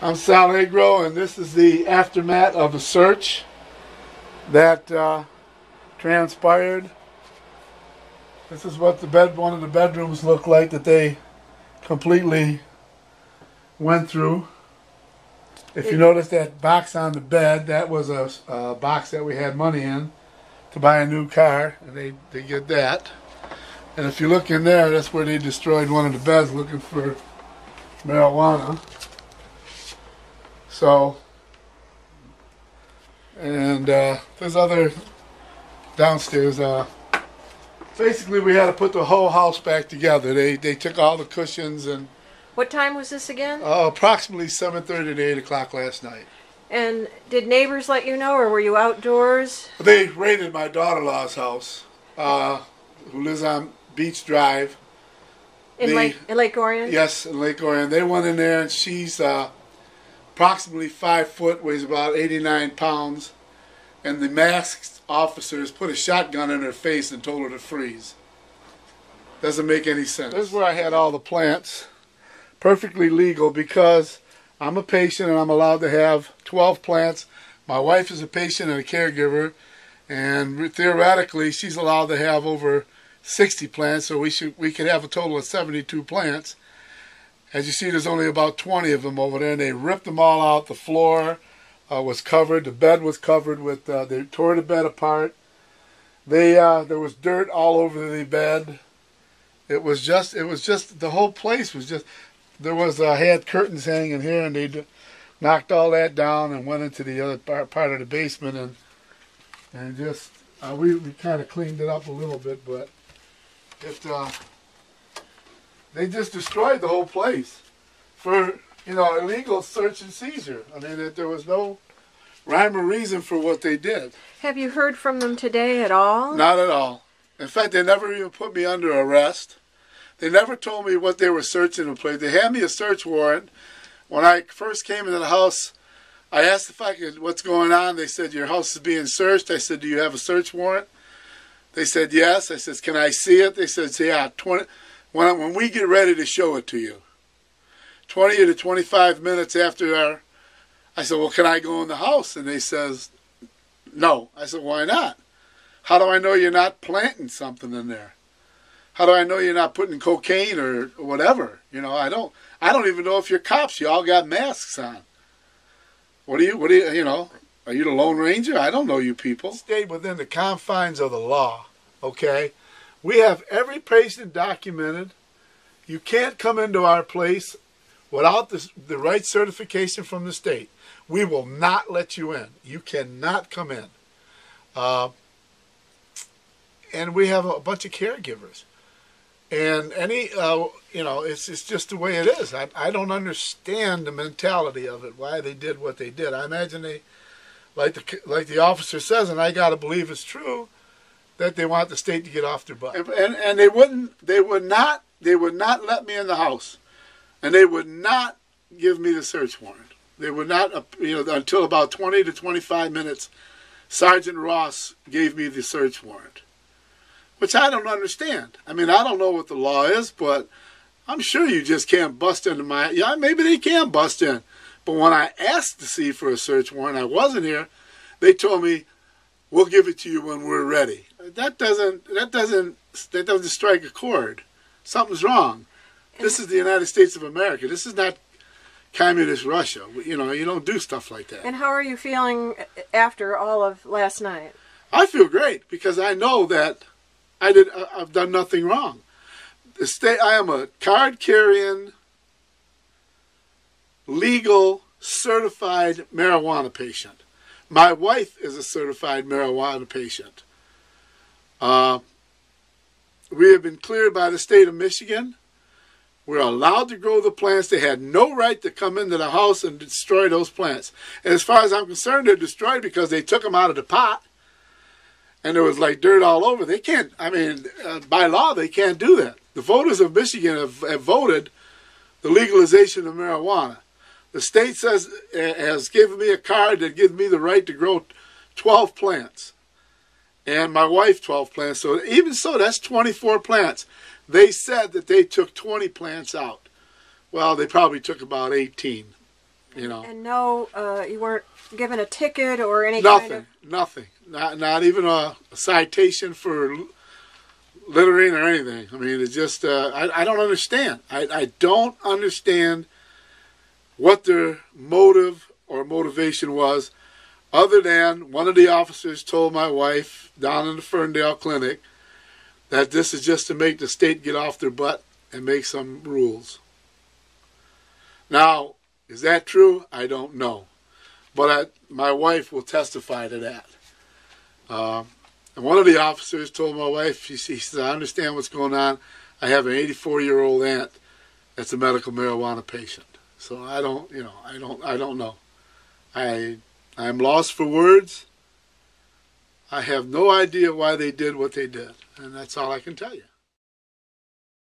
I'm Sal Agro, and this is the aftermath of a search that transpired. This is what one of the bedrooms looked like that they completely went through. If you notice that box on the bed, that was a box that we had money in to buy a new car, and they get that. And if you look in there, that's where they destroyed one of the beds looking for marijuana. So, and there's other downstairs. Basically, we had to put the whole house back together. They took all the cushions and. What time was this again? Approximately 7:30 to 8 o'clock last night. And did neighbors let you know, or were you outdoors? They raided my daughter-in-law's house, who lives on Beach Drive. In Lake Orion? Yes, in Lake Orion. They went in there, and she's approximately 5 foot, weighs about 89 pounds, and the masked officers put a shotgun in her face and told her to freeze. Doesn't make any sense. This is where I had all the plants. Perfectly legal because I'm a patient and I'm allowed to have 12 plants. My wife is a patient and a caregiver, and theoretically she's allowed to have over 60 plants, so we could have a total of 72 plants. As you see, there's only about 20 of them over there, and they ripped them all out. The floor was covered, the bed was covered with, they tore the bed apart. There was dirt all over the bed. It was just, the whole place was just, there was, I had curtains hanging here, and they knocked all that down and went into the other part of the basement, and just, we kind of cleaned it up a little bit, but they just destroyed the whole place for, illegal search and seizure. I mean, there was no rhyme or reason for what they did. Have you heard from them today at all? Not at all. In fact, they never even put me under arrest. They never told me what they were searching the place. They had me a search warrant. When I first came into the house, I asked if I could, what's going on? They said, your house is being searched. I said, do you have a search warrant? They said, yes. I said, can I see it? They said, yeah, when we get ready to show it to you. 20 to 25 minutes after I said, well, can I go in the house? And they says, no. I said, why not? How do I know you're not planting something in there? How do I know you're not putting cocaine or whatever? I don't even know if you're cops. You all got masks on. What are you, are you the Lone Ranger? I don't know you people. Stayed within the confines of the law, okay? We have every patient documented. You can't come into our place without the right certification from the state. We will not let you in. You cannot come in. And we have a bunch of caregivers. And it's just the way it is. I don't understand the mentality of it, why they did what they did. I imagine they, like the officer says, and I got to believe it's true, that they want the state to get off their butt. And they would not let me in the house, and they would not give me the search warrant. They would not, until about 20 to 25 minutes, Sergeant Ross gave me the search warrant, which I don't understand. I mean, I don't know what the law is, but I'm sure you just can't bust into maybe they can bust in. But when I asked to see for a search warrant, I wasn't here, they told me, we'll give it to you when we're ready. That doesn't strike a chord. Something's wrong. This is the United States of America. This is not communist Russia. You don't do stuff like that. And how are you feeling after all of last night? I feel great because I know that I've done nothing wrong. I am a card-carrying, legal, certified marijuana patient. My wife is a certified marijuana patient. We have been cleared by the state of Michigan. We're allowed to grow the plants. They had no right to come into the house and destroy those plants. And as far as I'm concerned, they're destroyed because they took them out of the pot. And there was like dirt all over. They can't, by law, they can't do that. The voters of Michigan have voted the legalization of marijuana. The state has given me a card that gives me the right to grow 12 plants. And my wife 12 plants. So even so, that's 24 plants. They said that they took 20 plants out. Well, they probably took about 18. you know. And no, you weren't given a ticket or any Nothing, kind of... nothing. Not even a citation for littering or anything. I mean, it's just, I don't understand. I don't understand what their motive or motivation was, other than one of the officers told my wife down in the Ferndale clinic that this is just to make the state get off their butt and make some rules. Now, is that true? I don't know. But my wife will testify to that. And one of the officers told my wife, he says, I understand what's going on. I have an 84-year-old aunt that's a medical marijuana patient. So I don't know. I'm lost for words. I have no idea why they did what they did. And that's all I can tell you.